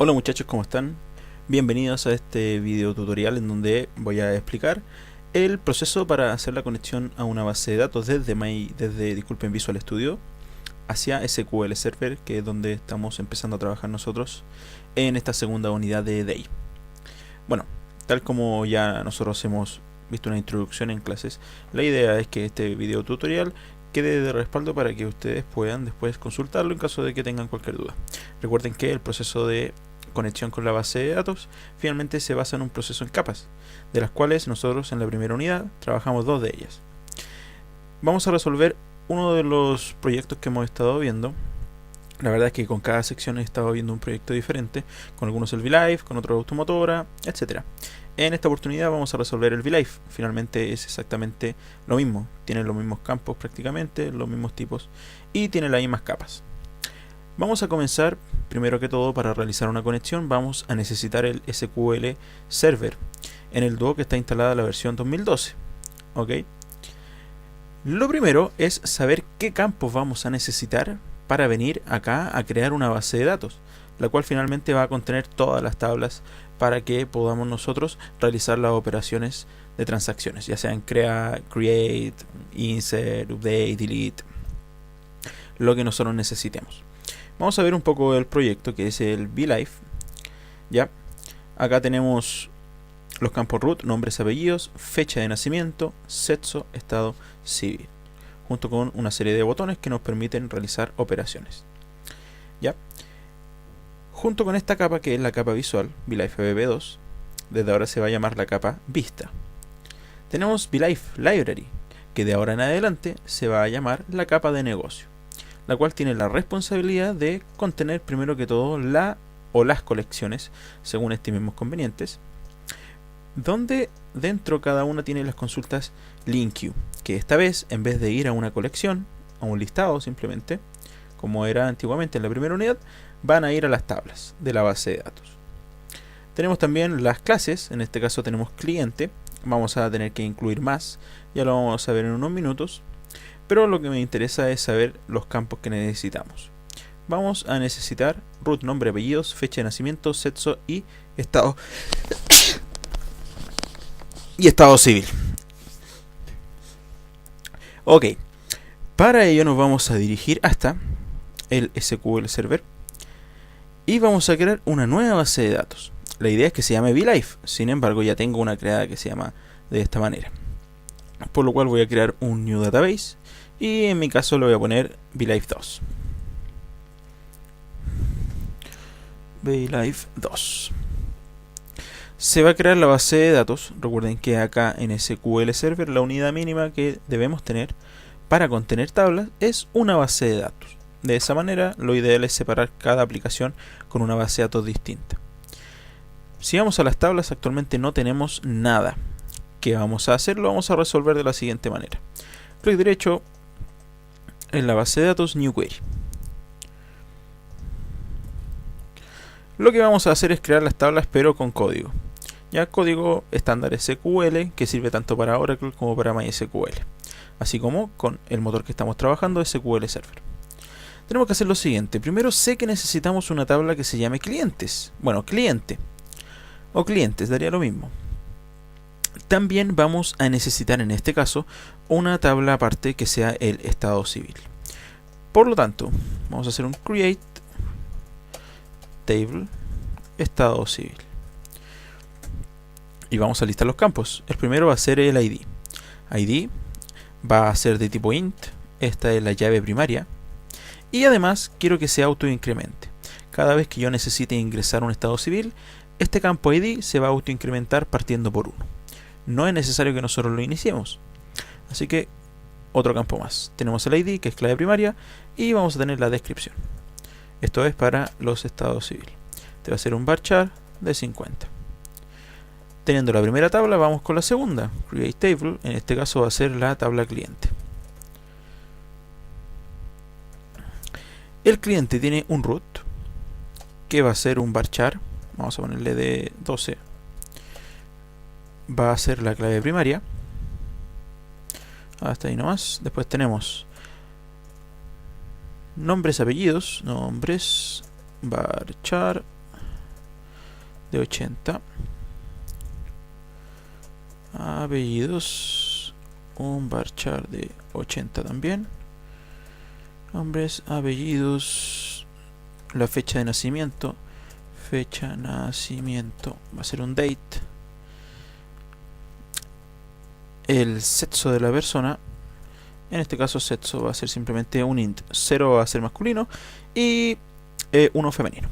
Hola muchachos, ¿cómo están? Bienvenidos a este video tutorial en donde voy a explicar el proceso para hacer la conexión a una base de datos disculpen, Visual Studio hacia SQL Server, que es donde estamos empezando a trabajar nosotros en esta segunda unidad de DAY. Bueno, tal como ya nosotros hemos visto una introducción en clases, la idea es que este video tutorial quede de respaldo para que ustedes puedan después consultarlo en caso de que tengan cualquier duda. Recuerden que el proceso de conexión con la base de datos finalmente se basa en un proceso en capas, de las cuales nosotros en la primera unidad trabajamos dos de ellas. Vamos a resolver uno de los proyectos que hemos estado viendo. La verdad es que con cada sección he estado viendo un proyecto diferente, con algunos el VLive, con otros automotora, etc. En esta oportunidad vamos a resolver el VLive. Finalmente es exactamente lo mismo, tiene los mismos campos prácticamente, los mismos tipos y tiene las mismas capas. Vamos a comenzar, primero que todo, para realizar una conexión vamos a necesitar el SQL Server en el Duo que está instalada la versión 2012. ¿Ok? Lo primero es saber qué campos vamos a necesitar para venir acá a crear una base de datos, la cual finalmente va a contener todas las tablas para que podamos nosotros realizar las operaciones de transacciones, ya sean create, insert, update, delete, lo que nosotros necesitemos. Vamos a ver un poco del proyecto, que es el VLive. Ya, acá tenemos los campos root, nombres, apellidos, fecha de nacimiento, sexo, estado civil, junto con una serie de botones que nos permiten realizar operaciones. Ya, junto con esta capa, que es la capa visual, VLive VB2, desde ahora se va a llamar la capa vista. Tenemos VLive Library, que de ahora en adelante se va a llamar la capa de negocio, la cual tiene la responsabilidad de contener primero que todo la o las colecciones, según estimemos convenientes, donde dentro cada una tiene las consultas LINQ, que esta vez, en vez de ir a una colección, a un listado simplemente, como era antiguamente en la primera unidad, van a ir a las tablas de la base de datos. Tenemos también las clases, en este caso tenemos cliente, vamos a tener que incluir más, ya lo vamos a ver en unos minutos, pero lo que me interesa es saber los campos que necesitamos. Vamos a necesitar root, nombre, apellidos, fecha de nacimiento, sexo y estado civil. Ok, para ello nos vamos a dirigir hasta el SQL Server y vamos a crear una nueva base de datos. La idea es que se llame VLive, sin embargo ya tengo una creada que se llama de esta manera, por lo cual voy a crear un new database y en mi caso le voy a poner VLive 2. VLive 2. Se va a crear la base de datos. Recuerden que acá en SQL Server la unidad mínima que debemos tener para contener tablas es una base de datos. De esa manera lo ideal es separar cada aplicación con una base de datos distinta. Si vamos a las tablas, actualmente no tenemos nada. ¿Qué vamos a hacer? Lo vamos a resolver de la siguiente manera. Clic derecho en la base de datos, New Query. Lo que vamos a hacer es crear las tablas pero con código. Ya, código estándar SQL que sirve tanto para Oracle como para MySQL, así como con el motor que estamos trabajando, SQL Server. Tenemos que hacer lo siguiente. Primero sé que necesitamos una tabla que se llame clientes. Bueno, cliente o clientes, daría lo mismo. También vamos a necesitar en este caso una tabla aparte que sea el estado civil. Por lo tanto, vamos a hacer un create table estado civil y vamos a listar los campos. El primero va a ser el ID. ID va a ser de tipo int, esta es la llave primaria, y además quiero que se autoincremente. Cada vez que yo necesite ingresar un estado civil, este campo ID se va a autoincrementar partiendo por 1. No es necesario que nosotros lo iniciemos, así que otro campo más. Tenemos el ID, que es clave primaria, y vamos a tener la descripción. Esto es para los estados civiles. Te va a ser un varchar de 50. Teniendo la primera tabla, vamos con la segunda. Create table, en este caso va a ser la tabla cliente. El cliente tiene un root, que va a ser un varchar. Vamos a ponerle de 12. Va a ser la clave primaria. Hasta ahí nomás. Después tenemos nombres, apellidos, nombres, varchar de 80. Apellidos, un varchar de 80 también. Nombres, apellidos, la fecha de nacimiento. Fecha nacimiento va a ser un date. El sexo de la persona, en este caso sexo va a ser simplemente un int. 0 va a ser masculino y 1 femenino.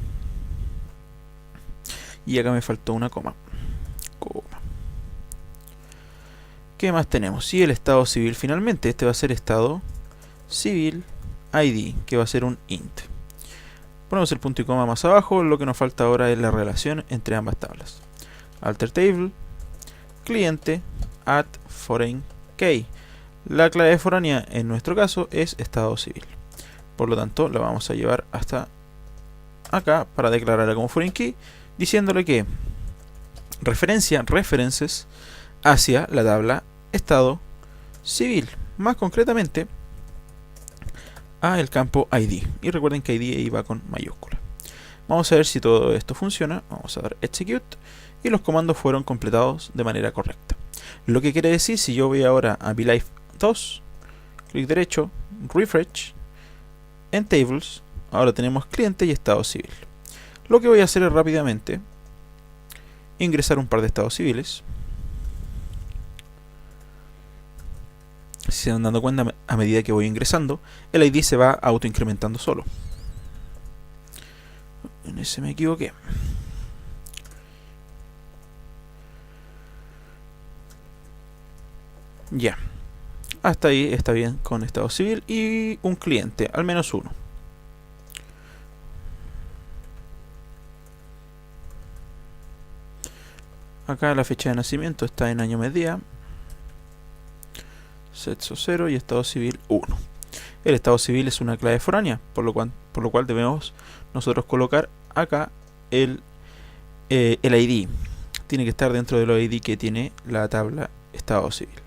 Y acá me faltó una coma. ¿Qué más tenemos? Y el estado civil finalmente. Este va a ser estado civil ID, que va a ser un int. Ponemos el punto y coma más abajo. Lo que nos falta ahora es la relación entre ambas tablas. Alter table, cliente, add foreign key. La clave foránea en nuestro caso es estado civil. Por lo tanto, la vamos a llevar hasta acá para declararla como foreign key, diciéndole que referencia references hacia la tabla estado civil, más concretamente a el campo ID. Y recuerden que ID iba con mayúscula. Vamos a ver si todo esto funciona. Vamos a dar execute y los comandos fueron completados de manera correcta. Lo que quiere decir, si yo voy ahora a VLive 2, clic derecho, refresh, en tables, ahora tenemos cliente y estado civil. Lo que voy a hacer es rápidamente ingresar un par de estados civiles. Si se van dando cuenta, a medida que voy ingresando, el ID se va autoincrementando solo. En ese me equivoqué. Ya. Hasta ahí está bien con estado civil y un cliente, al menos uno. Acá la fecha de nacimiento está en año mes día. Sexo 0 y estado civil 1. El estado civil es una clave foránea, por lo cual debemos nosotros colocar acá el ID. Tiene que estar dentro del ID que tiene la tabla estado civil.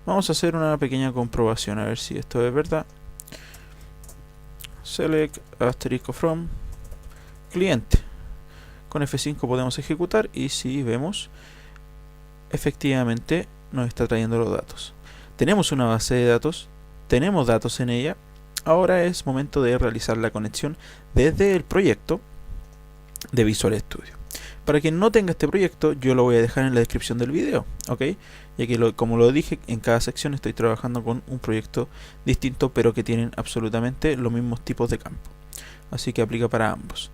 Vamos a hacer una pequeña comprobación a ver si esto es verdad. Select asterisco from cliente. Con F5 podemos ejecutar y si vemos, efectivamente nos está trayendo los datos. Tenemos una base de datos, tenemos datos en ella. Ahora es momento de realizar la conexión desde el proyecto de Visual Studio. Para quien no tenga este proyecto, yo lo voy a dejar en la descripción del video, ¿ok? Ya que como lo dije, en cada sección estoy trabajando con un proyecto distinto, pero que tienen absolutamente los mismos tipos de campo. Así que aplica para ambos.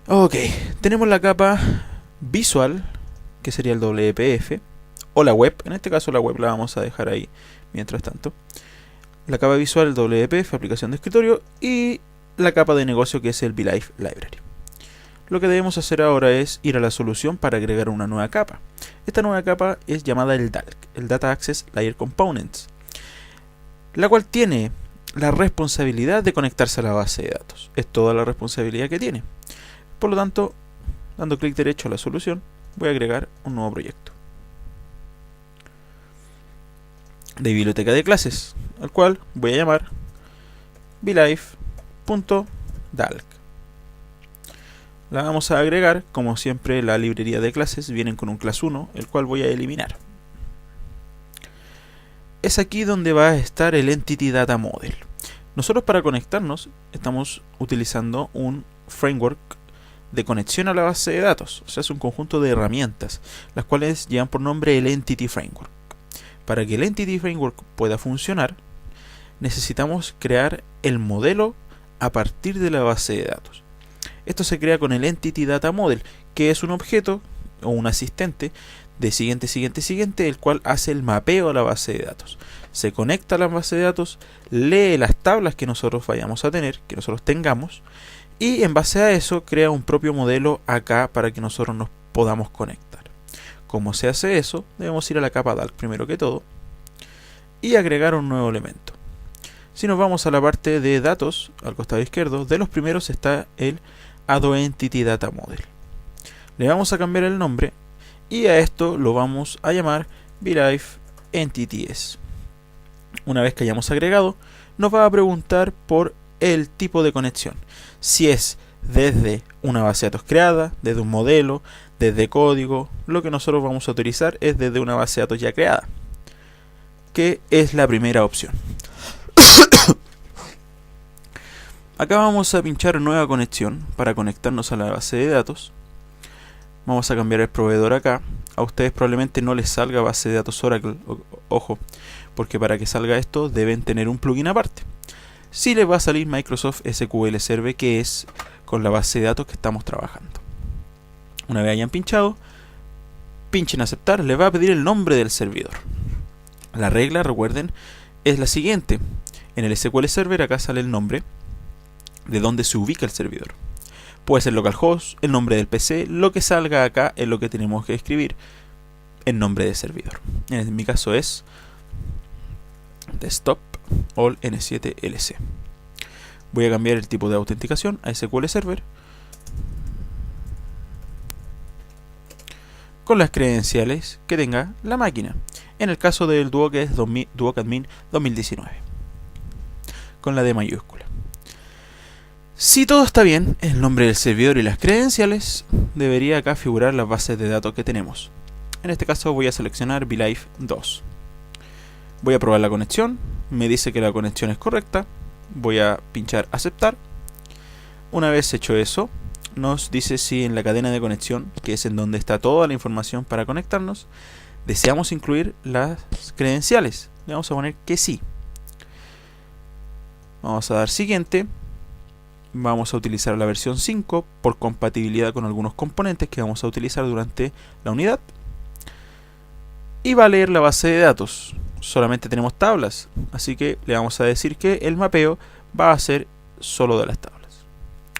Ok, tenemos la capa visual, que sería el WPF, o la web. En este caso la web la vamos a dejar ahí mientras tanto. La capa visual, el WPF, aplicación de escritorio, y la capa de negocio, que es el VLive Library. Lo que debemos hacer ahora es ir a la solución para agregar una nueva capa. Esta nueva capa es llamada el DALC, el Data Access Layer Components, la cual tiene la responsabilidad de conectarse a la base de datos. Es toda la responsabilidad que tiene. Por lo tanto, dando clic derecho a la solución, voy a agregar un nuevo proyecto de biblioteca de clases, al cual voy a llamar vlive.dalk. La vamos a agregar, como siempre la librería de clases vienen con un class 1, el cual voy a eliminar. Es aquí donde va a estar el Entity Data Model. Nosotros para conectarnos estamos utilizando un framework de conexión a la base de datos, o sea, es un conjunto de herramientas, las cuales llevan por nombre el Entity Framework. Para que el Entity Framework pueda funcionar, necesitamos crear el modelo a partir de la base de datos. Esto se crea con el Entity Data Model, que es un objeto o un asistente de siguiente, el cual hace el mapeo a la base de datos. Se conecta a la base de datos, lee las tablas que nosotros vayamos a tener, que nosotros tengamos, y en base a eso crea un propio modelo acá para que nosotros nos podamos conectar. ¿Cómo se hace eso? Debemos ir a la capa DALK primero que todo y agregar un nuevo elemento. Si nos vamos a la parte de datos, al costado izquierdo, de los primeros está el Add Entity Data Model. Le vamos a cambiar el nombre y a esto lo vamos a llamar VLive Entities. Una vez que hayamos agregado, nos va a preguntar por el tipo de conexión. Si es desde una base de datos creada, desde un modelo, desde código. Lo que nosotros vamos a utilizar es desde una base de datos ya creada, que es la primera opción. Acá vamos a pinchar nueva conexión para conectarnos a la base de datos. Vamos a cambiar el proveedor acá. A ustedes probablemente no les salga base de datos Oracle, ojo, porque para que salga esto deben tener un plugin aparte. Sí les va a salir Microsoft SQL Server, que es con la base de datos que estamos trabajando. Una vez hayan pinchado, pinchen aceptar, les va a pedir el nombre del servidor. La regla, recuerden, es la siguiente. En el SQL Server acá sale el nombre de donde se ubica el servidor. Puede ser localhost, el nombre del PC, lo que salga acá es lo que tenemos que escribir, el nombre del servidor. En mi caso es Desktop All N7 LC. Voy a cambiar el tipo de autenticación a SQL Server con las credenciales que tenga la máquina. En el caso del Duoc es DuocAdmin 2019 con la D mayúscula. Si todo está bien, el nombre del servidor y las credenciales, debería acá figurar las bases de datos que tenemos. En este caso voy a seleccionar VLive 2. Voy a probar la conexión, me dice que la conexión es correcta, voy a pinchar aceptar. Una vez hecho eso, nos dice si en la cadena de conexión, que es en donde está toda la información para conectarnos, deseamos incluir las credenciales. Le vamos a poner que sí. Vamos a dar siguiente. Vamos a utilizar la versión 5 por compatibilidad con algunos componentes que vamos a utilizar durante la unidad. Y va a leer la base de datos. Solamente tenemos tablas, así que le vamos a decir que el mapeo va a ser solo de las tablas.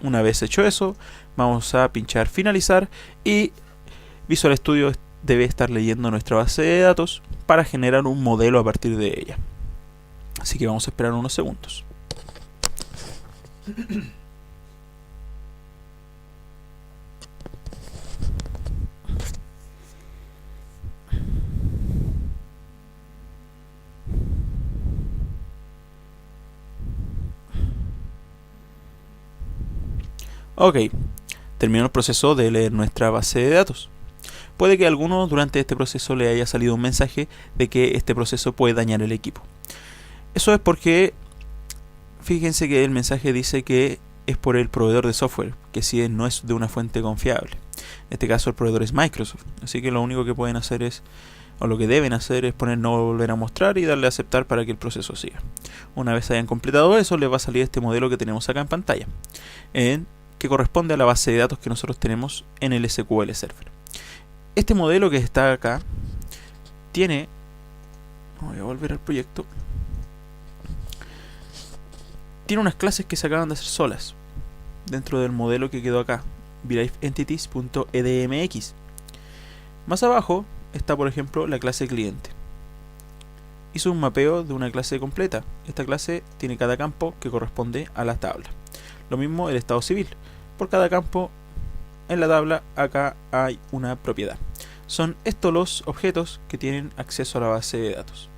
Una vez hecho eso, vamos a pinchar finalizar y Visual Studio debe estar leyendo nuestra base de datos para generar un modelo a partir de ella. Así que vamos a esperar unos segundos. Ok, terminó el proceso de leer nuestra base de datos. Puede que a alguno durante este proceso le haya salido un mensaje de que este proceso puede dañar el equipo. Eso es porque, fíjense que el mensaje dice que es por el proveedor de software, que si no es de una fuente confiable. En este caso el proveedor es Microsoft, así que lo único que pueden hacer es, o lo que deben hacer es poner no volver a mostrar y darle a aceptar para que el proceso siga. Una vez hayan completado eso, les va a salir este modelo que tenemos acá en pantalla, que corresponde a la base de datos que nosotros tenemos en el SQL Server. Este modelo que está acá tiene, voy a volver al proyecto, tiene unas clases que se acaban de hacer solas dentro del modelo que quedó acá, VLiveEntities.edmx. Más abajo está, por ejemplo, la clase cliente. Hizo un mapeo de una clase completa. Esta clase tiene cada campo que corresponde a la tabla. Lo mismo el estado civil. Por cada campo en la tabla acá hay una propiedad. Son estos los objetos que tienen acceso a la base de datos.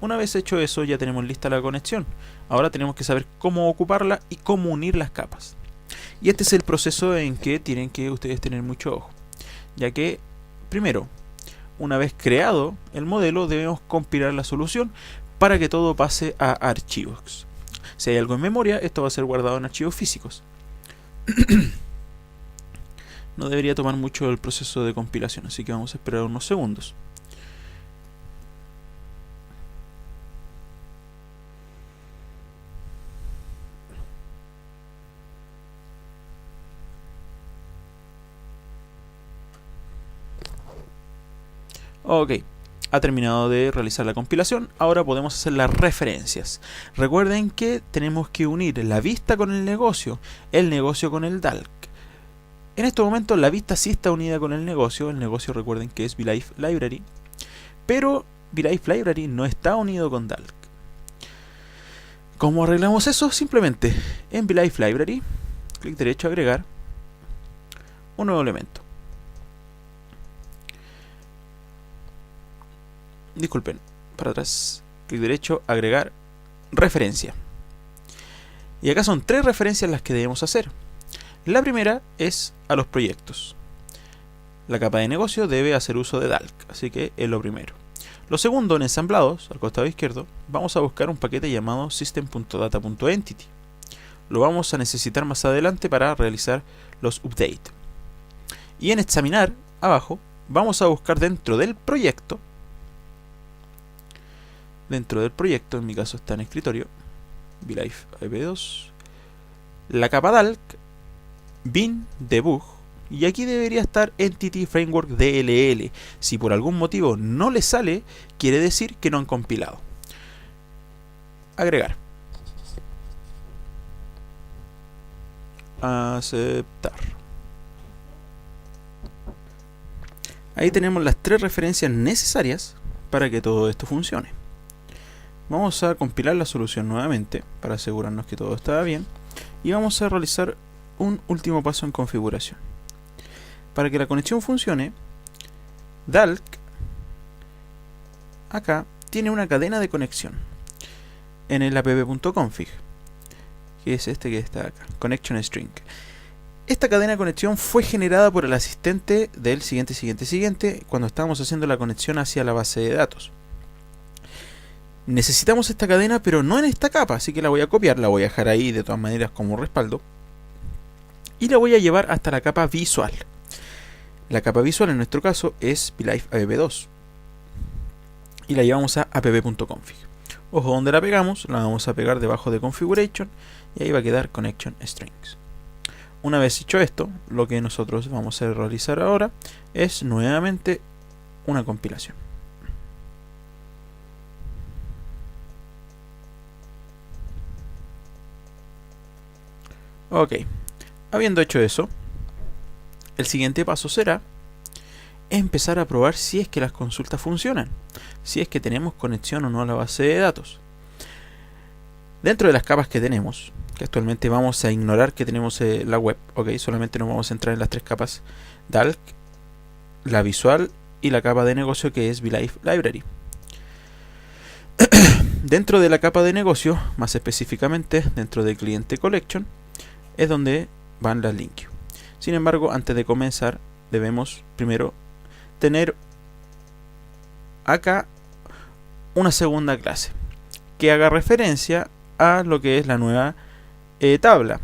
Una vez hecho eso, ya tenemos lista la conexión. Ahora tenemos que saber cómo ocuparla y cómo unir las capas. Y este es el proceso en que tienen que ustedes tener mucho ojo, ya que primero, una vez creado el modelo, debemos compilar la solución para que todo pase a archivos. Si hay algo en memoria, esto va a ser guardado en archivos físicos. No debería tomar mucho el proceso de compilación, así que vamos a esperar unos segundos. Ok, ha terminado de realizar la compilación. Ahora podemos hacer las referencias. Recuerden que tenemos que unir la vista con el negocio con el DALC. En este momento la vista sí está unida con el negocio. El negocio, recuerden que es VLive Library, pero VLive Library no está unido con DALC. ¿Cómo arreglamos eso? Simplemente en VLive Library, clic derecho, agregar un nuevo elemento. Disculpen, para atrás, clic derecho, agregar referencia. Y acá son 3 referencias las que debemos hacer. La primera es a los proyectos. La capa de negocio debe hacer uso de Dalk, así que es lo primero. Lo segundo, en ensamblados, al costado izquierdo, vamos a buscar un paquete llamado system.data.entity. Lo vamos a necesitar más adelante para realizar los updates. Y en examinar, abajo, vamos a buscar dentro del proyecto, en mi caso está en escritorio, VLife AEP2, la capa Dalk, bin debug, y aquí debería estar Entity Framework DLL. Si por algún motivo no le sale, quiere decir que no han compilado. Agregar. Aceptar. Ahí tenemos las 3 referencias necesarias para que todo esto funcione. Vamos a compilar la solución nuevamente para asegurarnos que todo está bien. Y vamos a realizar un último paso en configuración. Para que la conexión funcione, Dalk acá tiene una cadena de conexión en el app.config, que es este que está acá, connection string. Esta cadena de conexión fue generada por el asistente del siguiente cuando estábamos haciendo la conexión hacia la base de datos. Necesitamos esta cadena, pero no en esta capa, así que la voy a copiar, la voy a dejar ahí de todas maneras como respaldo y la voy a llevar hasta la capa visual. La capa visual en nuestro caso es VLife AEP2 y la llevamos a app.config. Ojo, donde la pegamos, la vamos a pegar debajo de configuration y ahí va a quedar connection strings. Una vez hecho esto, lo que nosotros vamos a realizar ahora es nuevamente una compilación. Ok, habiendo hecho eso, el siguiente paso será empezar a probar si es que las consultas funcionan, si es que tenemos conexión o no a la base de datos. Dentro de las capas que tenemos, que actualmente vamos a ignorar que tenemos la web, ok, solamente nos vamos a entrar en las 3 capas Dalk, la visual y la capa de negocio que es VLife Library. Dentro de la capa de negocio, más específicamente dentro de cliente collection, es donde van las links. Sin embargo, antes de comenzar, debemos primero tener acá una segunda clase que haga referencia a lo que es la nueva tabla,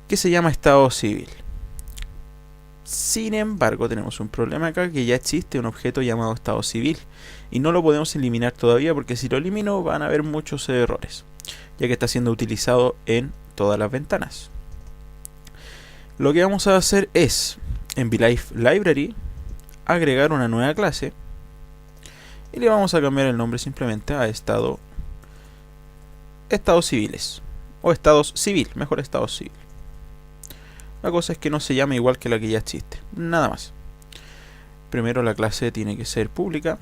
que se llama estado civil. Sin embargo, tenemos un problema acá, que ya existe un objeto llamado estado civil y no lo podemos eliminar todavía, porque si lo elimino van a haber muchos errores, ya que está siendo utilizado en todas las ventanas. Lo que vamos a hacer es, en VLife Library, agregar una nueva clase y le vamos a cambiar el nombre simplemente a estados civiles, o estados civil, mejor estados civil. La cosa es que no se llame igual que la que ya existe, nada más. Primero la clase tiene que ser pública.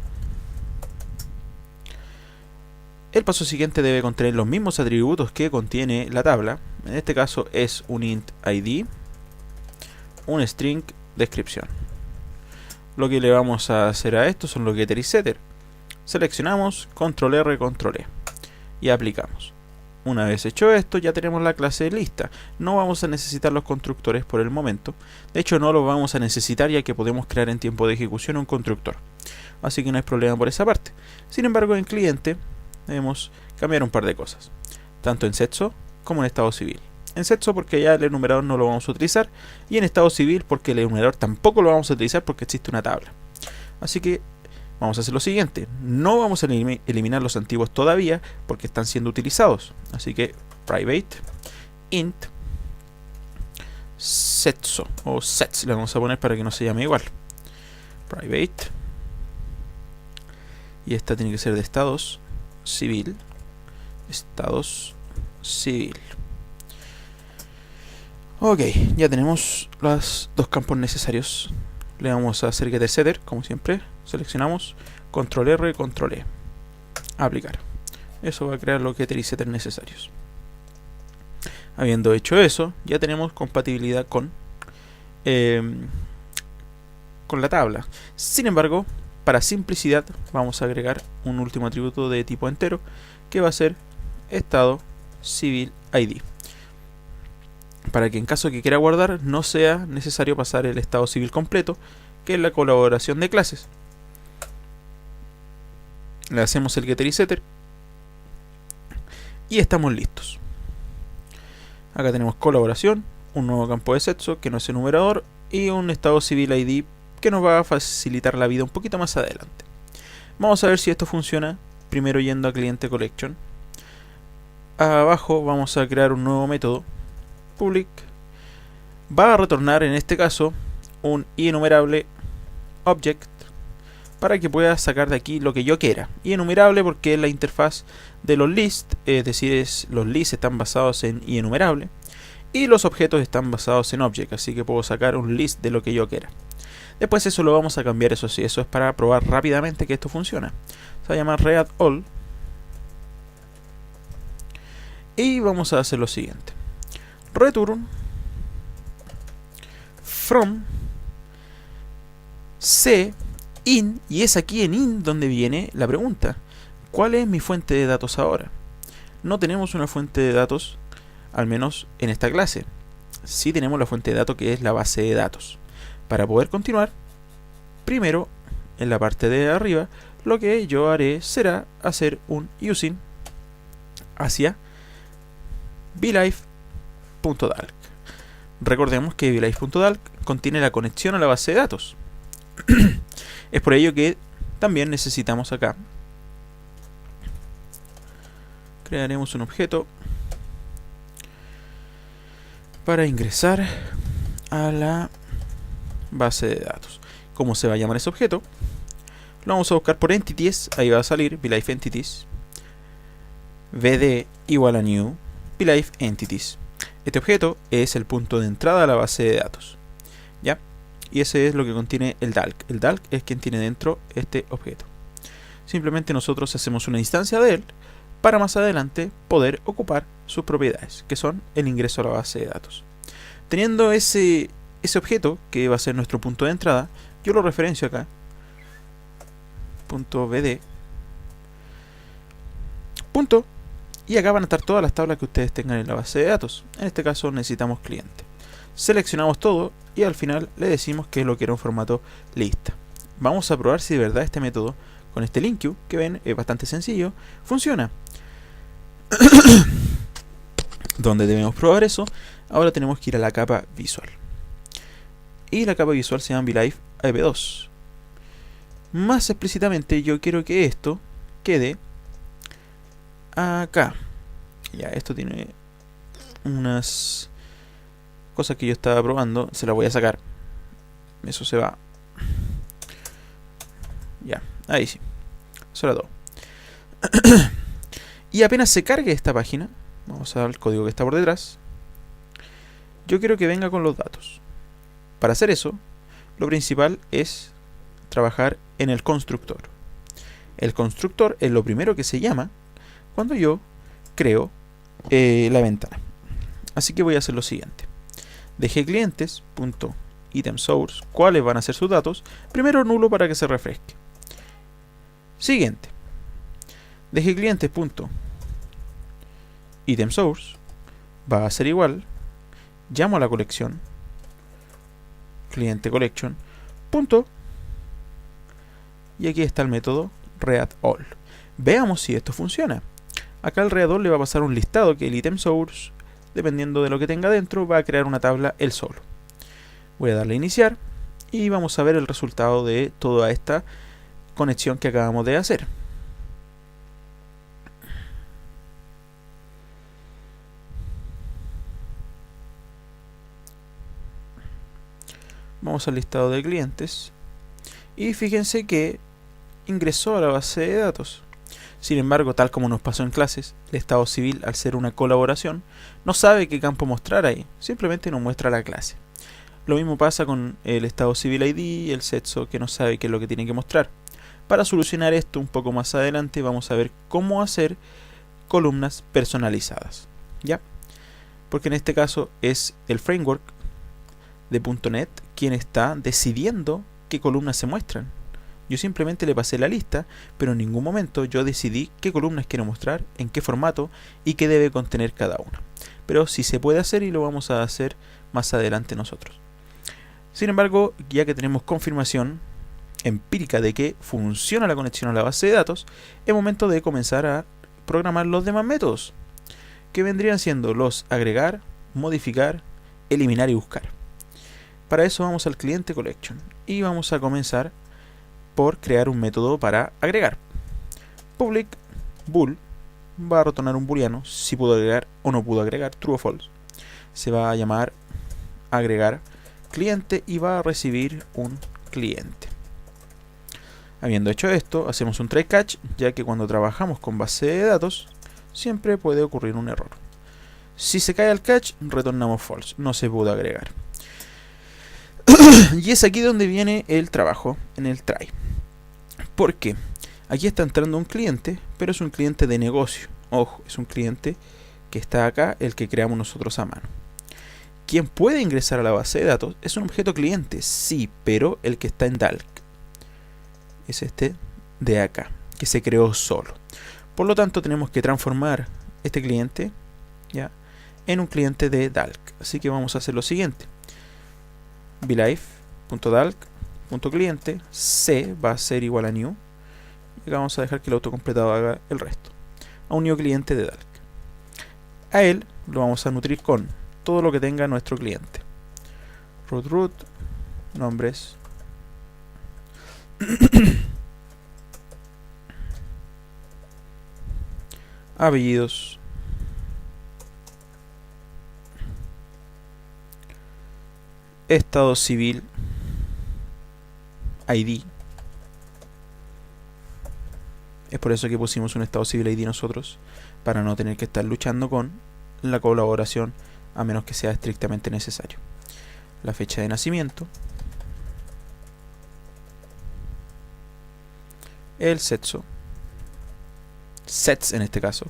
El paso siguiente debe contener los mismos atributos que contiene la tabla. En este caso es un int id, un string descripción. Lo que le vamos a hacer a esto son los getter y setter. Seleccionamos, control R, control E y aplicamos. Una vez hecho esto, ya tenemos la clase lista. No vamos a necesitar los constructores por el momento. De hecho, no los vamos a necesitar, ya que podemos crear en tiempo de ejecución un constructor. Así que no hay problema por esa parte. Sin embargo, en cliente debemos cambiar un par de cosas, tanto en sexo como en estado civil. En sexo porque ya el enumerador no lo vamos a utilizar, y en estado civil porque el enumerador tampoco lo vamos a utilizar porque existe una tabla. Así que vamos a hacer lo siguiente: no vamos a eliminar los antiguos todavía porque están siendo utilizados. Así que private int sexo, o sets le vamos a poner para que no se llame igual. Private, y esta tiene que ser de estados civil. Ok, ya tenemos los 2 campos necesarios. Le vamos a hacer getter setter, como siempre. Seleccionamos, control R, control E, aplicar. Eso va a crear los getter y setter necesarios. Habiendo hecho eso, ya tenemos compatibilidad con la tabla. Sin embargo, para simplicidad, vamos a agregar un último atributo de tipo entero, que va a ser estado civil ID. para que en caso que quiera guardar no sea necesario pasar el estado civil completo, que es la colaboración de clases. Le hacemos el getter y setter y estamos listos. Acá tenemos colaboración, un nuevo campo de sexo que no es enumerador y un estado civil ID que nos va a facilitar la vida un poquito más adelante. Vamos a ver si esto funciona primero yendo a cliente collection. Abajo vamos a crear un nuevo método public. Va a retornar en este caso un enumerable object para que pueda sacar de aquí lo que yo quiera. Y enumerable porque es la interfaz de los lists, es decir, los lists están basados en enumerable y los objetos están basados en object, así que puedo sacar un list de lo que yo quiera. Después eso lo vamos a cambiar, eso sí, eso es para probar rápidamente que esto funciona. Se va a llamar readdAll y vamos a hacer lo siguiente: return from c in, y es aquí en in donde viene la pregunta: ¿cuál es mi fuente de datos ahora? No tenemos una fuente de datos, al menos en esta clase. Sí tenemos la fuente de datos, que es la base de datos. Para poder continuar, primero en la parte de arriba, lo que yo haré será hacer un using hacia blife.dalk. Recordemos que blife.dalk contiene la conexión a la base de datos. Es por ello que también necesitamos acá, crearemos un objeto para ingresar a la base de datos. ¿Cómo se va a llamar ese objeto? Lo vamos a buscar por entities, ahí va a salir blife entities, vd igual a new blife entities. Este objeto es el punto de entrada a la base de datos, ¿ya? Y ese es lo que contiene el DALK. El DALK es quien tiene dentro este objeto. Simplemente nosotros hacemos una instancia de él para más adelante poder ocupar sus propiedades, que son el ingreso a la base de datos. Teniendo ese objeto, que va a ser nuestro punto de entrada, yo lo referencio acá, .bd, punto, y acá van a estar todas las tablas que ustedes tengan en la base de datos. En este caso necesitamos cliente. Seleccionamos todo y al final le decimos que lo quiero en formato lista. Vamos a probar si de verdad este método, con este LINQ, que ven, es bastante sencillo, funciona. Donde debemos probar eso, ahora tenemos que ir a la capa visual. Y la capa visual se llama blife ep2. Más explícitamente, yo quiero que esto quede acá. Ya, esto tiene unas cosas que yo estaba probando, se las voy a sacar. Eso se va. Ya, ahí sí. Eso era todo. Y apenas se cargue esta página, vamos a ver el código que está por detrás. Yo quiero que venga con los datos. Para hacer eso, lo principal es trabajar en el constructor. El constructor es lo primero que se llama cuando yo creo la ventana. Así que voy a hacer lo siguiente: dejé clientes.itemSource, cuáles van a ser sus datos, primero nulo para que se refresque. Siguiente, dejé clientes.itemSource, va a ser igual, llamo a la colección cliente collection, punto, y aquí está el método readdAll. Veamos si esto funciona. Acá el readdAll le va a pasar un listado que el itemSource, dependiendo de lo que tenga dentro, va a crear una tabla él solo. Voy a darle a iniciar y vamos a ver el resultado de toda esta conexión que acabamos de hacer. Vamos al listado de clientes y fíjense que ingresó a la base de datos. Sin embargo, tal como nos pasó en clases, el estado civil, al ser una colaboración, no sabe qué campo mostrar ahí, simplemente nos muestra la clase. Lo mismo pasa con el estado civil ID, el sexo, que no sabe qué es lo que tiene que mostrar. Para solucionar esto un poco más adelante vamos a ver cómo hacer columnas personalizadas, ¿ya? Porque en este caso es el framework de .NET quien está decidiendo qué columnas se muestran. Yo simplemente le pasé la lista, pero en ningún momento yo decidí qué columnas quiero mostrar, en qué formato y qué debe contener cada una. pero sí se puede hacer y lo vamos a hacer más adelante nosotros. Sin embargo, ya que tenemos confirmación empírica de que funciona la conexión a la base de datos, es momento de comenzar a programar los demás métodos, que vendrían siendo los agregar, modificar, eliminar y buscar. Para eso vamos al cliente collection y vamos a comenzar por crear un método para agregar. Public bool va a retornar un booleano si pudo agregar o no pudo agregar, true o false. Se va a llamar agregar cliente y va a recibir un cliente. Habiendo hecho esto, hacemos un try catch, ya que cuando trabajamos con base de datos siempre puede ocurrir un error. Si se cae el catch, retornamos false, no se pudo agregar. Y es aquí donde viene el trabajo en el try. ¿Por qué? Aquí está entrando un cliente, pero es un cliente de negocio. Ojo, es un cliente que está acá, el que creamos nosotros a mano. Quien puede ingresar a la base de datos es un objeto cliente, sí, pero el que está en Dalk. Es este de acá, que se creó solo. Por lo tanto, tenemos que transformar este cliente ya en un cliente de Dalk. Así que vamos a hacer lo siguiente. Blife.dalk.cliente c va a ser igual a new. Y acá vamos a dejar que el autocompletado haga el resto. A un new cliente de Dalk. A él lo vamos a nutrir con todo lo que tenga nuestro cliente. Root, nombres. Apellidos. Estado civil. ID. Es por eso que pusimos un estado civil ID nosotros, para no tener que estar luchando con la colaboración a menos que sea estrictamente necesario. La fecha de nacimiento. El sexo. Sets en este caso,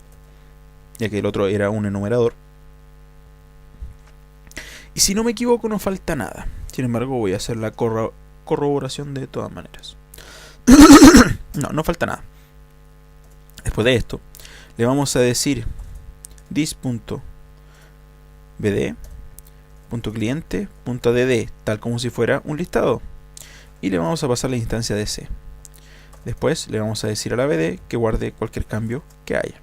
ya que el otro era un enumerador. Y si no me equivoco no falta nada. Sin embargo voy a hacer la corroboración de todas maneras. No falta nada. Después de esto le vamos a decir this.bd.cliente.dd, tal como si fuera un listado, y le vamos a pasar la instancia de C. Después le vamos a decir a la BD que guarde cualquier cambio que haya.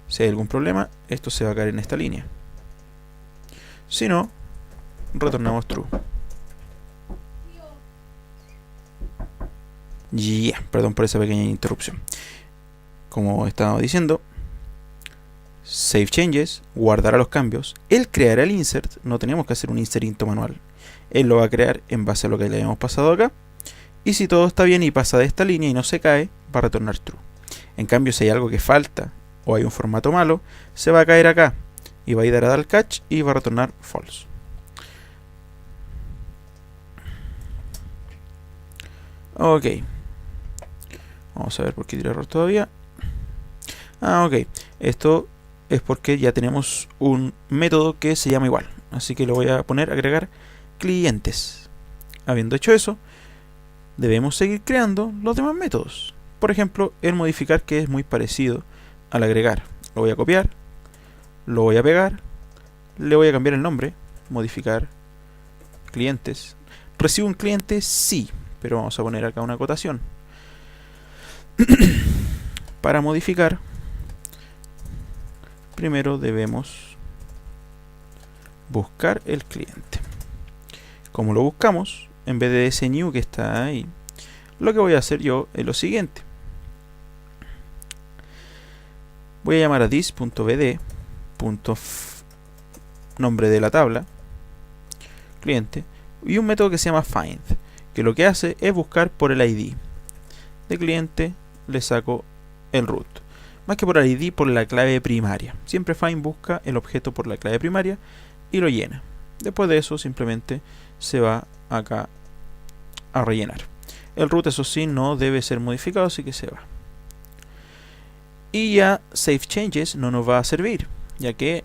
Si hay algún problema, esto se va a caer en esta línea. Si no, retornamos true. Perdón por esa pequeña interrupción. Como estaba diciendo, save changes, guardará los cambios. Él creará el insert, no tenemos que hacer un insert into manual. Él lo va a crear en base a lo que le habíamos pasado acá. Y si todo está bien y pasa de esta línea y no se cae, va a retornar true. En cambio, si hay algo que falta o hay un formato malo, se va a caer acá y va a ir a dar al catch y va a retornar false. Ok. Vamos a ver por qué tiene error todavía. Ok. Esto es porque ya tenemos un método que se llama igual. Así que lo voy a poner agregar clientes. Habiendo hecho eso, debemos seguir creando los demás métodos. Por ejemplo, el modificar, que es muy parecido al agregar. Lo voy a copiar, lo voy a pegar, le voy a cambiar el nombre, modificar clientes. ¿Recibo un cliente? Sí, pero vamos a poner acá una acotación. Para modificar, primero debemos buscar el cliente. Como lo buscamos, en vez de ese new que está ahí, lo que voy a hacer yo es lo siguiente. Voy a llamar a this.bd, nombre de la tabla, cliente, y un método que se llama find, que lo que hace es buscar por el ID. De cliente le saco el root. Más que por el ID, por la clave primaria. Siempre find busca el objeto por la clave primaria y lo llena. Después de eso simplemente se va acá a rellenar. El root, eso sí, no debe ser modificado, así que se va. Y ya save changes no nos va a servir, ya que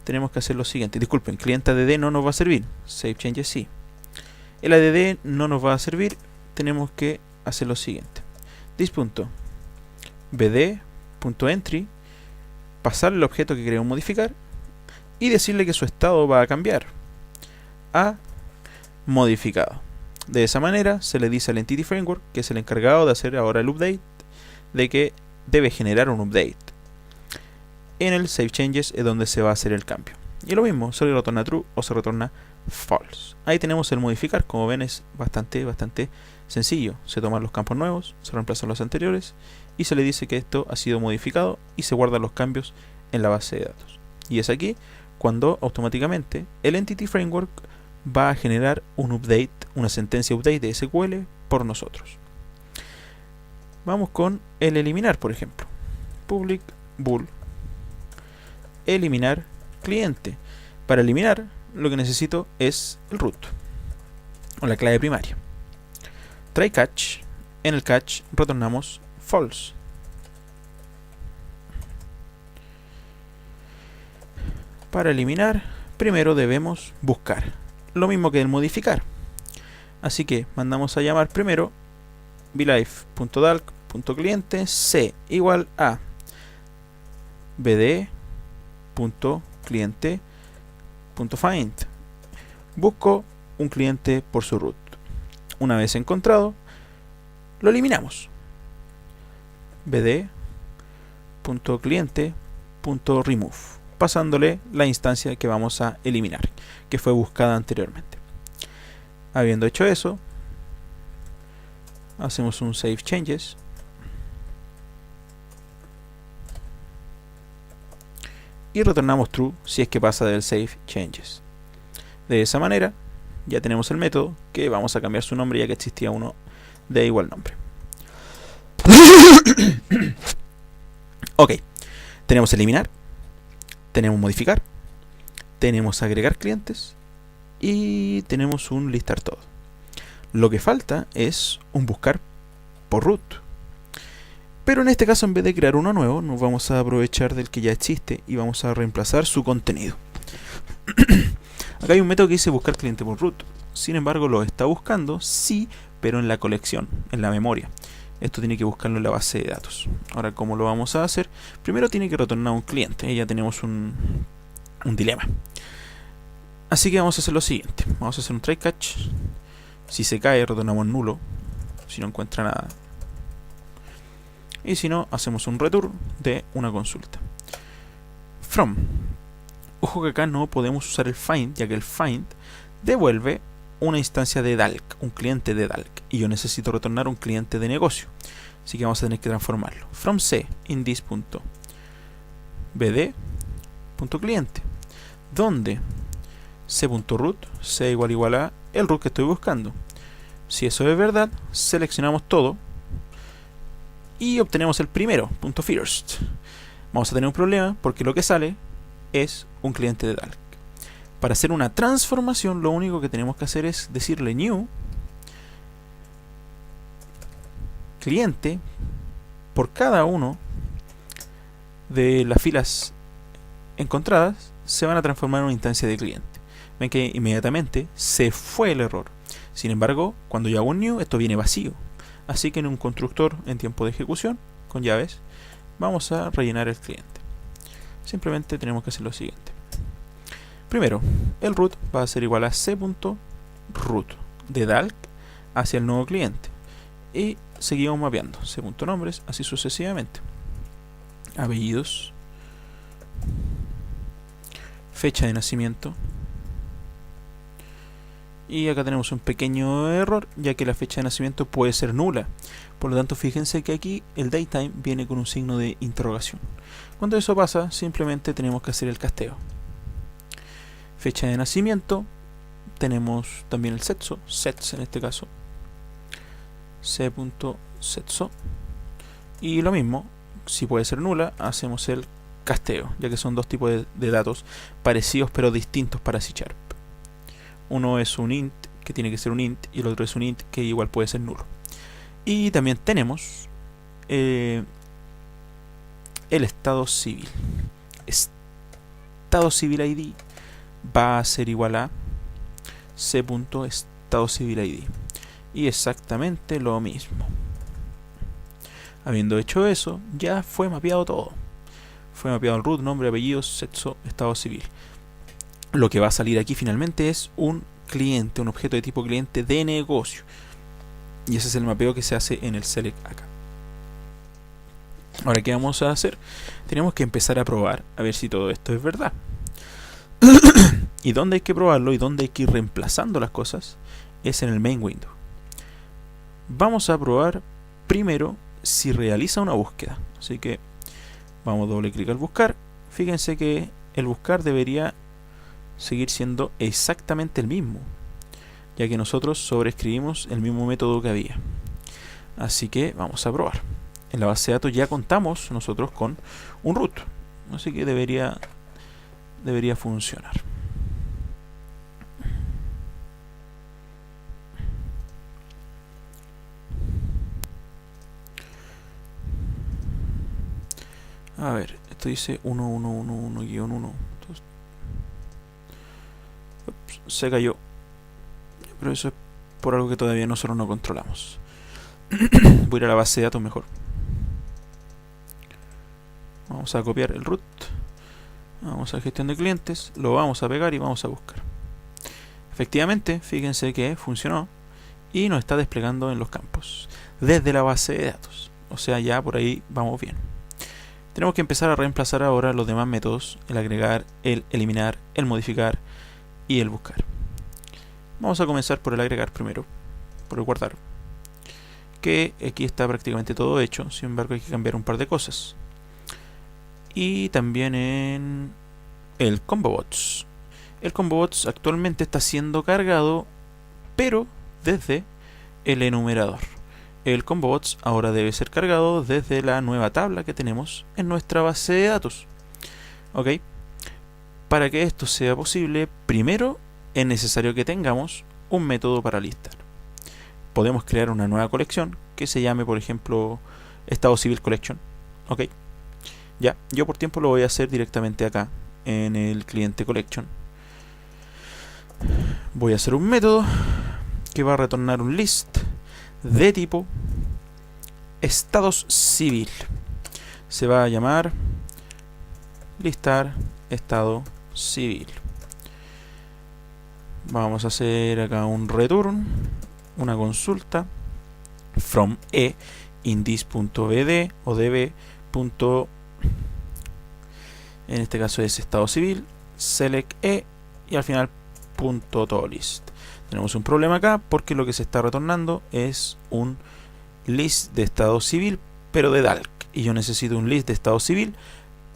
tenemos que hacer lo siguiente. Disculpen, cliente add no nos va a servir, save changes sí. El add no nos va a servir, tenemos que hacer lo siguiente. This.bd.entry pasarle el objeto que queremos modificar y decirle que su estado va a cambiar a modificado. De esa manera se le dice al Entity Framework, que es el encargado de hacer ahora el update, de que debe generar un update. En el Save Changes es donde se va a hacer el cambio. Y lo mismo, se retorna true o se retorna false. Ahí tenemos el modificar, como ven es bastante sencillo. Se toman los campos nuevos, se reemplazan los anteriores y se le dice que esto ha sido modificado y se guardan los cambios en la base de datos. Y es aquí cuando automáticamente el Entity Framework va a generar un update, una sentencia update de SQL por nosotros. Vamos con el eliminar, por ejemplo. Public bool eliminar cliente. Para eliminar lo que necesito es el root o la clave primaria. Try catch. En el catch retornamos false. Para eliminar, primero debemos buscar. Lo mismo que el modificar. Así que mandamos a llamar primero blife.dalk.cliente c igual a bd.cliente.find. Busco un cliente por su root. Una vez encontrado, lo eliminamos. bd.cliente.remove, pasándole la instancia que vamos a eliminar, que fue buscada anteriormente. Habiendo hecho eso, hacemos un Save Changes y retornamos true si es que pasa del Save Changes. De esa manera ya tenemos el método, que vamos a cambiar su nombre ya que existía uno de igual nombre. Ok, tenemos eliminar, tenemos modificar, tenemos agregar clientes y tenemos un listar todo. Lo que falta es un buscar por root. Pero en este caso, en vez de crear uno nuevo, nos vamos a aprovechar del que ya existe y vamos a reemplazar su contenido. Acá hay un método que dice buscar cliente por root. Sin embargo, lo está buscando, sí, pero en la colección, en la memoria. Esto tiene que buscarlo en la base de datos. Ahora, ¿cómo lo vamos a hacer? Primero tiene que retornar un cliente. Ya tenemos un dilema. Así que vamos a hacer lo siguiente. Vamos a hacer un try catch. Si se cae, retornamos nulo. Si no encuentra nada. Y si no, hacemos un return de una consulta. From. Ojo que acá no podemos usar el find, ya que el find devuelve una instancia de Dalk, un cliente de Dalk, y yo necesito retornar un cliente de negocio, así que vamos a tener que transformarlo. From c in this.bd.cliente, donde c.root, c igual a el root que estoy buscando. Si eso es verdad, seleccionamos todo y obtenemos el primero, .first. Vamos a tener un problema porque lo que sale es un cliente de Dalk. Para hacer una transformación, lo único que tenemos que hacer es decirle new cliente por cada uno de las filas encontradas se van a transformar en una instancia de cliente. Ven que inmediatamente se fue el error. Sin embargo, cuando yo hago un new, esto viene vacío. Así que en un constructor en tiempo de ejecución con llaves vamos a rellenar el cliente. Simplemente tenemos que hacer lo siguiente. Primero, el root va a ser igual a c.root de Dalk hacia el nuevo cliente. Y seguimos mapeando c.nombres, así sucesivamente. Apellidos, fecha de nacimiento. Y acá tenemos un pequeño error, ya que la fecha de nacimiento puede ser nula. Por lo tanto, fíjense que aquí el datetime viene con un signo de interrogación. Cuando eso pasa, simplemente tenemos que hacer el casteo. Fecha de nacimiento, tenemos también el sexo, sets en este caso, c.sexo, y lo mismo, si puede ser nula, hacemos el casteo, ya que son dos tipos de datos parecidos pero distintos para C#. Uno es un int, que tiene que ser un int, y el otro es un int, que igual puede ser nulo. Y también tenemos el estado civil. Estado civil ID va a ser igual a c.estado civil ID. Y exactamente lo mismo. Habiendo hecho eso, ya fue mapeado todo. fue mapeado el root, nombre, apellido, sexo, estado civil. Lo que va a salir aquí finalmente es un cliente, un objeto de tipo cliente de negocio. Y ese es el mapeo que se hace en el select acá. Ahora, ¿qué vamos a hacer? Tenemos que empezar a probar a ver si todo esto es verdad. Y dónde hay que probarlo y dónde hay que ir reemplazando las cosas es en el main window. Vamos a probar primero si realiza una búsqueda. Así que vamos a doble clic al buscar. Fíjense que el buscar debería seguir siendo exactamente el mismo, ya que nosotros sobreescribimos el mismo método que había. Así que vamos a probar. En la base de datos ya contamos nosotros con un root, así que debería funcionar. A ver, esto dice 1111-1. Se cayó, pero eso es por algo que todavía nosotros no controlamos. Voy a ir a la base de datos mejor. Vamos a copiar el root, vamos a gestión de clientes, lo vamos a pegar y vamos a buscar. Efectivamente, fíjense que funcionó y nos está desplegando en los campos desde la base de datos. O sea, ya por ahí vamos bien. Tenemos que empezar a reemplazar ahora los demás métodos: el agregar, el eliminar, el modificar y el buscar. Vamos a comenzar por el agregar primero, por el guardar, que aquí está prácticamente todo hecho. Sin embargo, hay que cambiar un par de cosas. Y también en el ComboBots. El ComboBots actualmente está siendo cargado, pero desde el enumerador. El ComboBots ahora debe ser cargado desde la nueva tabla que tenemos en nuestra base de datos. ¿Ok? Para que esto sea posible, primero es necesario que tengamos un método para listar. Podemos crear una nueva colección que se llame, por ejemplo, Estado Civil Collection. ¿Ok? Ya, yo por tiempo lo voy a hacer directamente acá, en el cliente Collection. Voy a hacer un método que va a retornar un list de tipo estados civil. Se va a llamar listar estado civil. Vamos a hacer acá un return, una consulta from e index.bd o db. En este caso es estado civil, select e y al final .tolist. Tenemos un problema acá porque lo que se está retornando es un list de estado civil pero de Dalk, y yo necesito un list de estado civil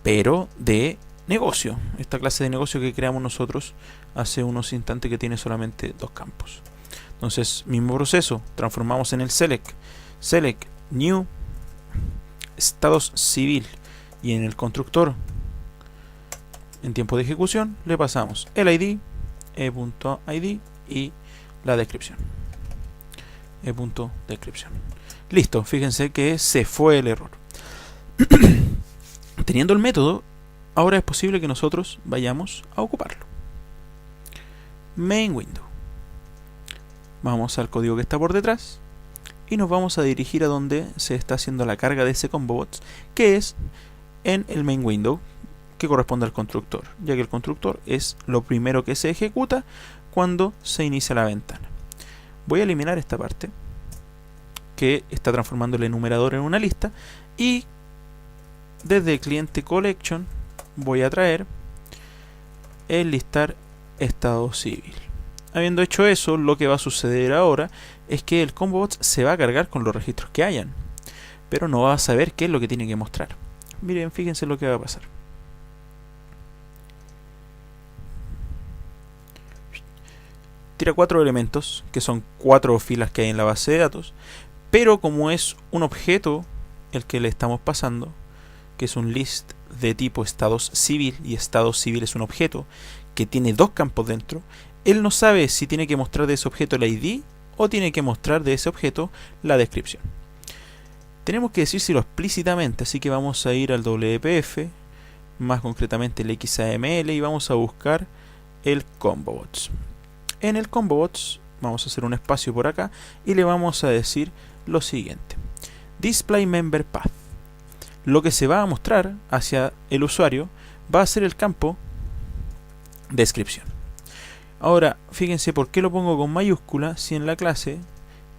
pero de negocio, esta clase de negocio que creamos nosotros hace unos instantes, que tiene solamente dos campos. Entonces, mismo proceso, transformamos en el select new estados civil, y en el constructor en tiempo de ejecución le pasamos el id, e.id y la descripción, e.descripción. Listo, fíjense que se fue el error. Teniendo el método, ahora es posible que nosotros vayamos a ocuparlo. Main window. Vamos al código que está por detrás y nos vamos a dirigir a donde se está haciendo la carga de ese ComboBots, que es en el main window, que corresponde al constructor, ya que el constructor es lo primero que se ejecuta cuando se inicia la ventana. Voy a eliminar esta parte que está transformando el enumerador en una lista, y desde el cliente collection voy a traer el listar estado civil. Habiendo hecho eso, lo que va a suceder ahora es que el ComboBots se va a cargar con los registros que hayan, pero no va a saber qué es lo que tiene que mostrar. Miren, fíjense lo que va a pasar. Tira 4 elementos, que son 4 filas que hay en la base de datos, pero como es un objeto el que le estamos pasando, que es un list de tipo estados civil, y estado civil es un objeto que tiene dos campos dentro, él no sabe si tiene que mostrar de ese objeto el ID o tiene que mostrar de ese objeto la descripción. Tenemos que decírselo explícitamente, así que vamos a ir al WPF, más concretamente el XAML, y vamos a buscar el ComboBots. En el ComboBots vamos a hacer un espacio por acá y le vamos a decir lo siguiente: display member path. lo que se va a mostrar hacia el usuario va a ser el campo descripción. Ahora, fíjense por qué lo pongo con mayúscula si en la clase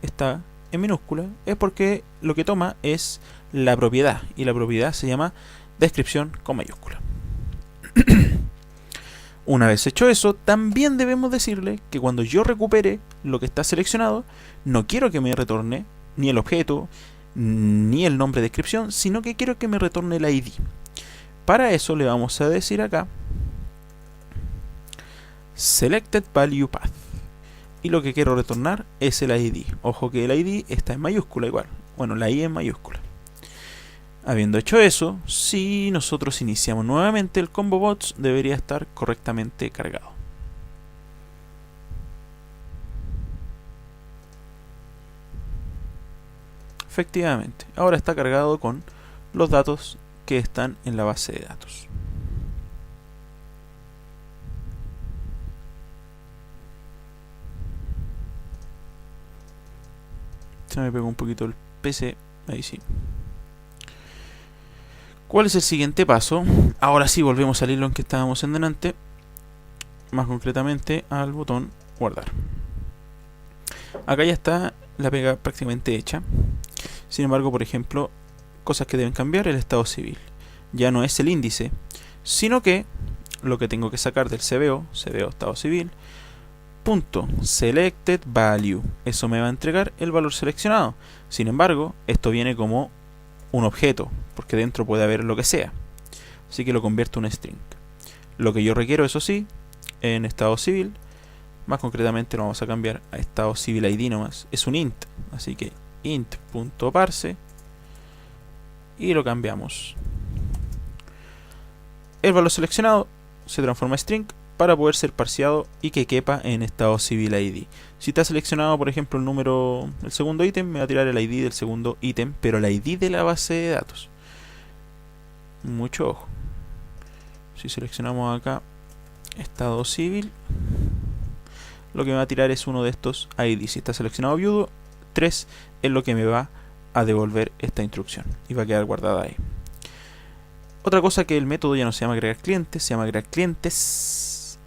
está en minúscula. Es porque lo que toma es la propiedad, y la propiedad se llama descripción con mayúscula. Una vez hecho eso, también debemos decirle que cuando yo recupere lo que está seleccionado, no quiero que me retorne ni el objeto ni el nombre de descripción, sino que quiero que me retorne el ID. Para eso le vamos a decir acá selected value path, y lo que quiero retornar es el ID. Ojo que el ID está en mayúscula igual, bueno, la I en mayúscula. Habiendo hecho eso, si nosotros iniciamos nuevamente el combo bots, debería estar correctamente cargado. Efectivamente, ahora está cargado con los datos que están en la base de datos. Se me pegó un poquito el PC, ahí sí. ¿Cuál es el siguiente paso? Ahora sí volvemos al hilo en que estábamos en delante, más concretamente al botón guardar. Acá ya está la pega prácticamente hecha. Sin embargo, por ejemplo, cosas que deben cambiar: el estado civil. Ya no es el índice, sino que lo que tengo que sacar del CBO estado civil, punto selected value, eso me va a entregar el valor seleccionado. Sin embargo, esto viene como un objeto, porque dentro puede haber lo que sea, así que lo convierto en un string. Lo que yo requiero, eso sí, en estado civil, más concretamente lo vamos a cambiar a estado civil ID nomás, es un int, así que int.parse, y lo cambiamos. El valor seleccionado se transforma en string para poder ser parseado y que quepa en estado civil ID. Si está seleccionado, por ejemplo, el número, el segundo ítem, me va a tirar el ID del segundo ítem, pero el ID de la base de datos. Mucho ojo. Si seleccionamos acá estado civil, lo que me va a tirar es uno de estos ID. Si está seleccionado viudo, 3 es lo que me va a devolver esta instrucción y va a quedar guardada ahí. Otra cosa, que el método ya no se llama agregar clientes, se llama agregar clientes.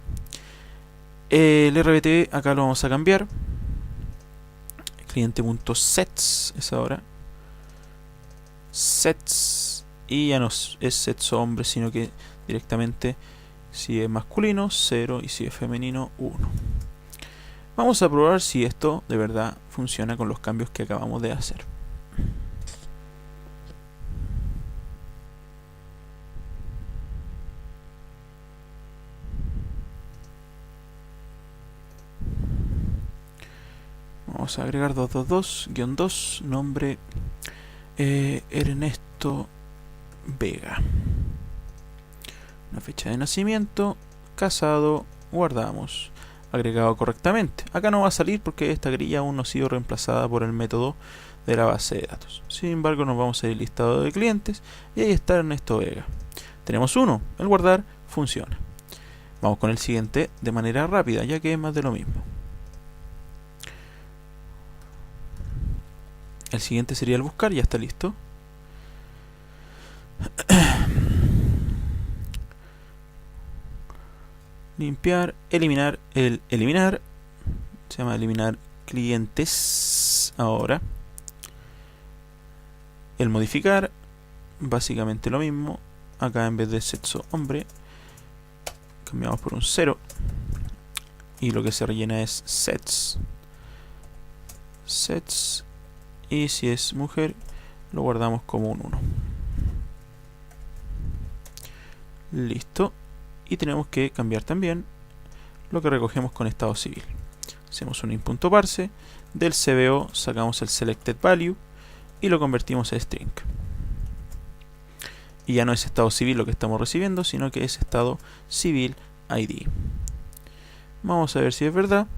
El RBT acá lo vamos a cambiar. Cliente.sets es ahora sets, y ya no es sets hombre, sino que directamente si es masculino 0 y si es femenino 1. Vamos a probar si esto de verdad funciona con los cambios que acabamos de hacer. Vamos a agregar 222-2, nombre Ernesto Vega. Una fecha de nacimiento, casado, guardamos. Agregado correctamente. Acá no va a salir porque esta grilla aún no ha sido reemplazada por el método de la base de datos. Sin embargo, nos vamos a ir al listado de clientes y ahí está Ernesto Vega. Tenemos uno, el guardar funciona. Vamos con el siguiente de manera rápida, ya que es más de lo mismo. El siguiente sería el buscar, ya está listo. Limpiar, eliminar, el eliminar se llama eliminar clientes ahora. El modificar, básicamente lo mismo. Acá en vez de sexo hombre, cambiamos por un 0 y lo que se rellena es sets. Y si es mujer, lo guardamos como un 1. Listo. Y tenemos que cambiar también lo que recogemos con estado civil. Hacemos un int.parse, del CBO sacamos el selected value y lo convertimos a string. Y ya no es estado civil lo que estamos recibiendo, sino que es estado civil ID. Vamos a ver si es verdad.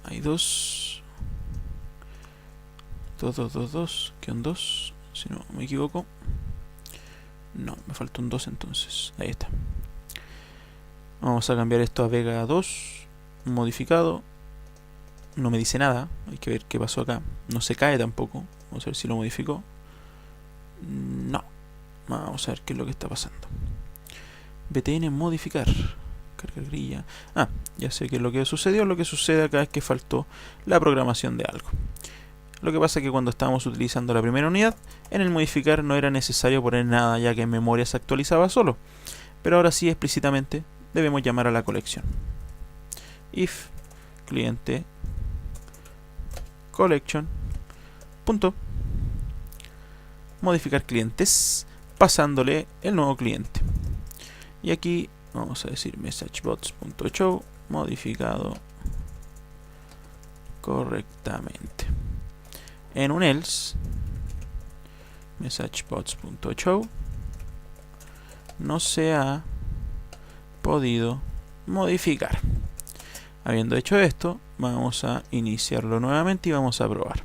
Hay 2, 2, 2, 2, 2, que son 2, si no me equivoco. No, me falta un 2 entonces. Ahí está. Vamos a cambiar esto a Vega 2. Modificado. No me dice nada. Hay que ver qué pasó acá. No se cae tampoco. Vamos a ver si lo modificó. No. Vamos a ver qué es lo que está pasando. btn modificar. Cargar grilla. Ah, ya sé qué es lo que sucedió. Lo que sucede acá es que faltó la programación de algo. Lo que pasa es que cuando estábamos utilizando la primera unidad, en el modificar no era necesario poner nada, ya que en memoria se actualizaba solo. Pero ahora sí, explícitamente, debemos llamar a la colección. If cliente collection punto modificar clientes, pasándole el nuevo cliente. Y aquí vamos a decir messagebots.show modificado correctamente. En un else messagebots.show no se ha podido modificar. Habiendo hecho esto, vamos a iniciarlo nuevamente y vamos a probar.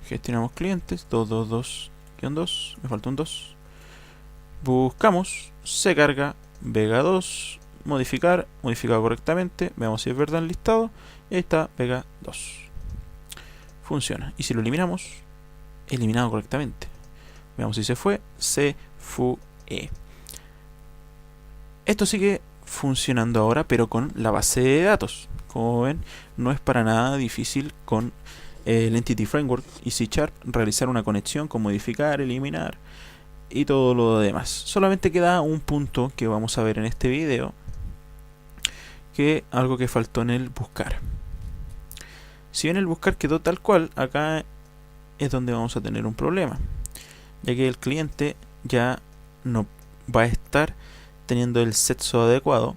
Gestionamos clientes 222-2, me falta un 2. Buscamos, se carga Vega 2, modificar, modificado correctamente. Veamos si es verdad el listado. Y ahí está Vega 2. Funciona. Y si lo eliminamos, eliminado correctamente. Veamos si se fue. Se fue. Esto sigue funcionando ahora, pero con la base de datos. Como ven, no es para nada difícil con el Entity Framework y C# realizar una conexión con modificar, eliminar y todo lo demás. Solamente queda un punto que vamos a ver en este video, que algo que faltó en el buscar. Si bien el buscar quedó tal cual, acá es donde vamos a tener un problema, ya que el cliente ya no va a estar teniendo el sexo adecuado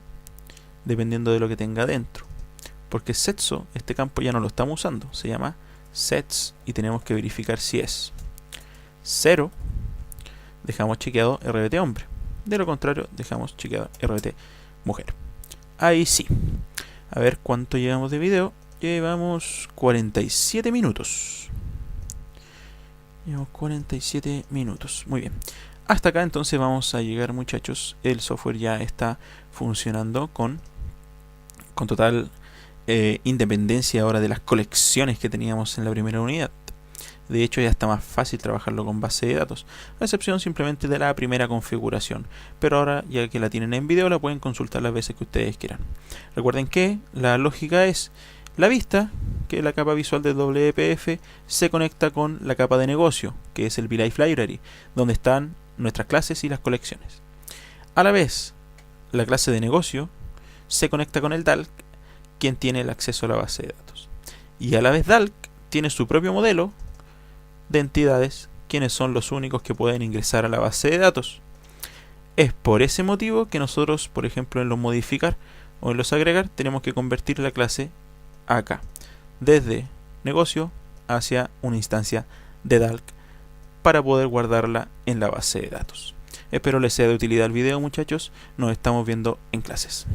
dependiendo de lo que tenga dentro, porque sexo, este campo ya no lo estamos usando, se llama sets y tenemos que verificar si es 0, dejamos chequeado RBT hombre, de lo contrario dejamos chequeado RBT mujer. Ahí sí. A ver cuánto llevamos de video. Llevamos 47 minutos. Llevamos 47 minutos. Muy bien. Hasta acá entonces vamos a llegar, muchachos. El software ya está funcionando con total independencia ahora de las colecciones que teníamos en la primera unidad. De hecho, ya está más fácil trabajarlo con base de datos, a excepción simplemente de la primera configuración. Pero ahora, ya que la tienen en video, la pueden consultar las veces que ustedes quieran. Recuerden que la lógica es la vista, que la capa visual de WPF se conecta con la capa de negocio, que es el VLife Library, donde están nuestras clases y las colecciones. A la vez, la clase de negocio se conecta con el DALC, quien tiene el acceso a la base de datos. Y a la vez DALC tiene su propio modelo de entidades, quienes son los únicos que pueden ingresar a la base de datos. Es por ese motivo que nosotros, por ejemplo, en los modificar o en los agregar, tenemos que convertir la clase acá, desde negocio hacia una instancia de DALC, para poder guardarla en la base de datos. Espero les sea de utilidad el video, muchachos. Nos estamos viendo en clases.